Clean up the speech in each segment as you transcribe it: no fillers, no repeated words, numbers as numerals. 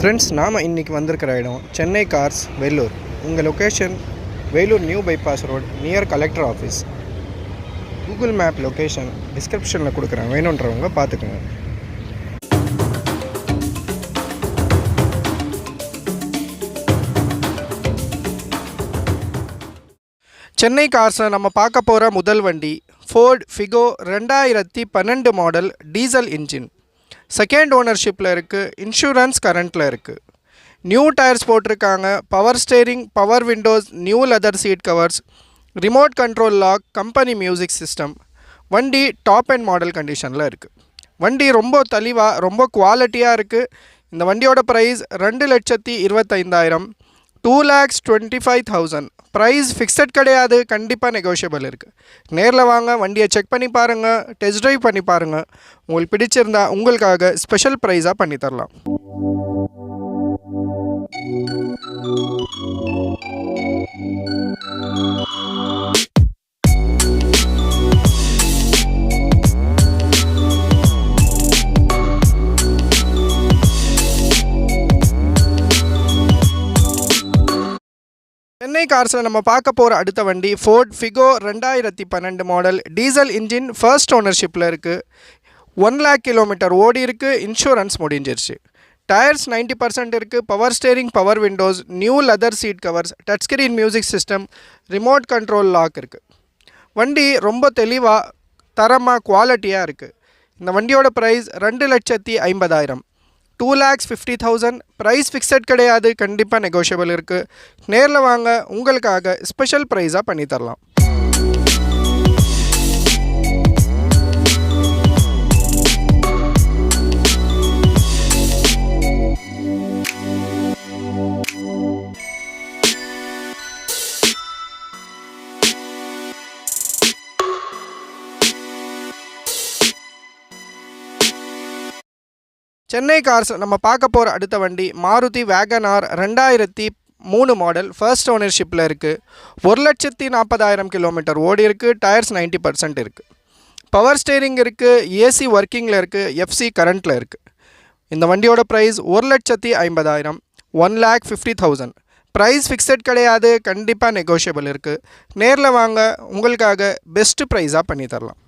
Friends, நாம் இன்றைக்கி வந்திருக்கிற இடம் சென்னை கார்ஸ் வேலூர். உங்கள் location Vellore new bypass road near collector office. Google map location டிஸ்கிரிப்ஷனில் கொடுக்குறேன், வேணுன்றவங்க பார்த்துக்குங்க. சென்னை கார்ஸில் நம்ம பார்க்க போகிற முதல் வண்டி Ford Figo 2012 model diesel engine. Second ஓனர்ஷிப்பில் இருக்குது. இன்சூரன்ஸ் கரண்ட்டில் இருக்குது. நியூ டயர்ஸ் போட்டிருக்காங்க. Power steering, power windows, new leather seat covers, remote control lock, company music system. வண்டி டாப் அண்ட் மாடல் கண்டிஷனில் இருக்குது. வண்டி ரொம்ப தெளிவாக ரொம்ப குவாலிட்டியாக இருக்குது. இந்த வண்டியோட ப்ரைஸ் 2,25,000, 2,25,000. ப்ரைஸ் ஃபிக்ஸட் கிடையாது, கண்டிப்பாக நெகோஷியபிள் இருக்குது. நேரில் வாங்க, வண்டியை செக் பண்ணி பாருங்கள், டெஸ்ட் ட்ரைவ் பண்ணி பாருங்கள். உங்களுக்கு பிடிச்சிருந்தா உங்களுக்காக ஸ்பெஷல் ப்ரைஸாக பண்ணி தரலாம். சென்னை கார்ஸில் நம்ம பார்க்க போகிற அடுத்த வண்டி Ford Figo 2012 model diesel engine. First ஓனர்ஷிப்பில் இருக்குது. 1 lakh கிலோமீட்டர் ஓடி இருக்குது. இன்சூரன்ஸ் முடிஞ்சிருச்சு. டயர்ஸ் 90% இருக்குது. Power steering, power windows, new leather seat covers, touch screen music system, remote control lock இருக்குது. வண்டி ரொம்ப தெளிவாக தரமாக குவாலிட்டியாக இருக்குது. இந்த வண்டியோட ப்ரைஸ் 2,50,000, 2,50,000. ப்ரைஸ் ஃபிக்ஸட் கிடையாது, கண்டிப்பாக நெகோஷியபிள் இருக்குது. நேரில் வாங்க, உங்களுக்காக ஸ்பெஷல் ப்ரைஸாக பண்ணி தரலாம். சென்னை கார்ஸ் நம்ம பார்க்க போகிற அடுத்த வண்டி மாருதி வேகனார் 2003 மாடல். ஃபர்ஸ்ட் ஓனர்ஷிப்பில் இருக்குது. 1,40,000 கிலோமீட்டர் ஓடி இருக்குது. டயர்ஸ் 90% இருக்குது. பவர் ஸ்டேரிங் இருக்குது. ஏசி ஒர்க்கிங்கில் இருக்குது. எஃப்சி கரண்ட்டில் இருக்குது. இந்த வண்டியோட ப்ரைஸ் 1,50,000, 1,50,000. ப்ரைஸ் ஃபிக்ஸட் கிடையாது, கண்டிப்பாக நெகோஷியபிள் இருக்குது. நேரில் வாங்க, உங்களுக்காக பெஸ்ட்டு ப்ரைஸாக பண்ணி தரலாம்.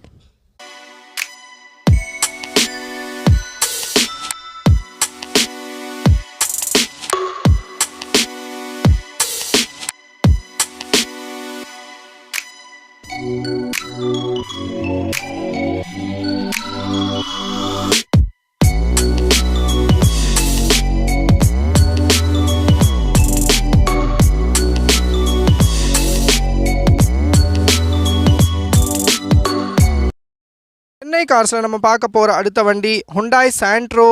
சென்னை கார்ஸில் நம்ம பார்க்க போகிற அடுத்த வண்டி Hyundai Santro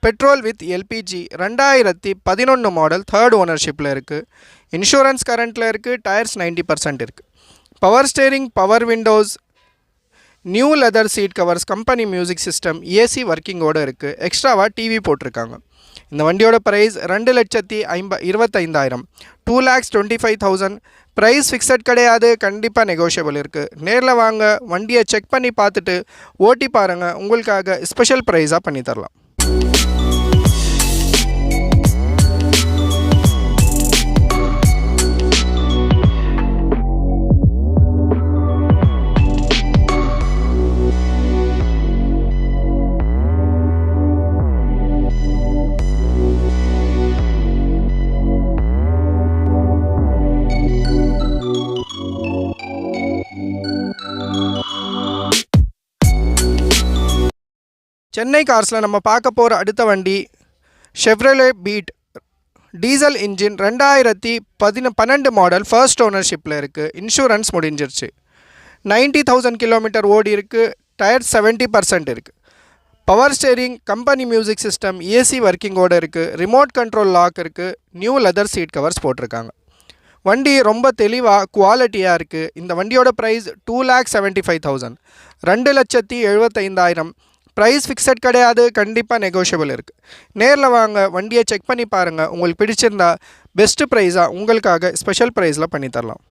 petrol with LPG 2011 model. Third ஓனர்ஷிப்பில் இருக்குது. இன்சூரன்ஸ் கரண்ட்டில் இருக்குது. டயர்ஸ் 90% இருக்குது. Power steering, power windows, new leather seat covers, company music system, AC ஒர்க்கிங்கோடு இருக்குது. எக்ஸ்ட்ராவாக டிவி போட்டிருக்காங்க. இந்த வண்டியோட ப்ரைஸ் 2,25,000, 2,25,000. ப்ரைஸ் ஃபிக்ஸட் கிடையாது, கண்டிப்பாக நெகோஷியபிள் இருக்குது. நேரில் வாங்க, வண்டியை செக் பண்ணி பார்த்துட்டு ஓட்டி பாருங்கள், உங்களுக்காக ஸ்பெஷல் ப்ரைஸாக பண்ணி தரலாம். சென்னை கார்ஸில் நம்ம பார்க்க போகிற அடுத்த வண்டி Chevrolet Beat diesel engine 2012 model. First ஓனர்ஷிப்பில் இருக்குது. இன்சூரன்ஸ் முடிஞ்சிருச்சு. 90,000 கிலோமீட்டர் ஓடி இருக்குது. டயர் 70% இருக்குது. Power steering, company music system, AC ஒர்க்கிங்கோடு இருக்குது. ரிமோட் கண்ட்ரோல் லாக் இருக்குது. நியூ லெதர் சீட் கவர்ஸ் போட்டிருக்காங்க. வண்டி ரொம்ப தெளிவாக குவாலிட்டியாக இருக்குது. இந்த வண்டியோட ப்ரைஸ் 2,75,000, 2,75,000. ப்ரைஸ் ஃபிக்ஸட் கிடையாது, கண்டிப்பாக நெகோஷியபிள் இருக்குது. நேரில் வாங்க, வண்டியை செக் பண்ணி பாருங்கள். உங்களுக்கு பிடிச்சிருந்தா பெஸ்ட்டு ப்ரைஸாக உங்களுக்காக ஸ்பெஷல் ப்ரைஸில் பண்ணி தரலாம்.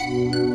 Thank you.